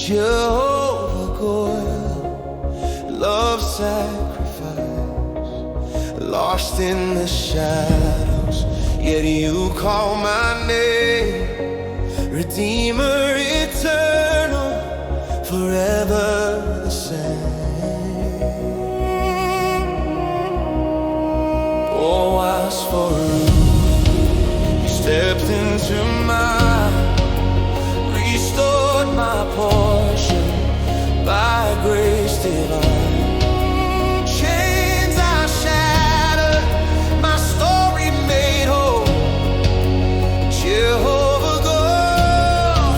Jehovah Go'el, love sacrifice, lost in the shadows, yet you call my name, Redeemer eternal, forever the same. Boaz for Ruth, you stepped into restored my portion by grace divine. Chains are shattered, my story made whole. Jehovah Go'el,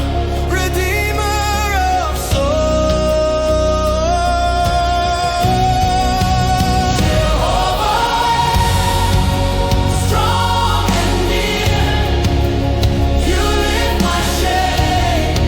Redeemer of souls. Jehovah, strong and near, you lift my shame.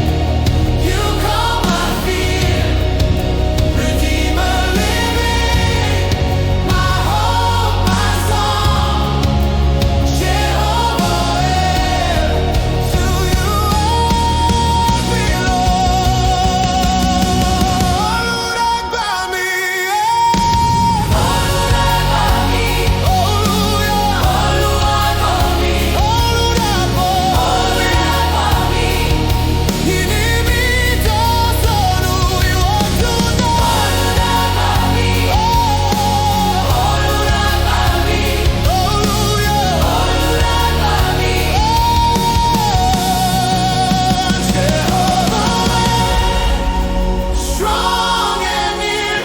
Strong and near,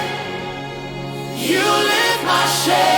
you lift my shame.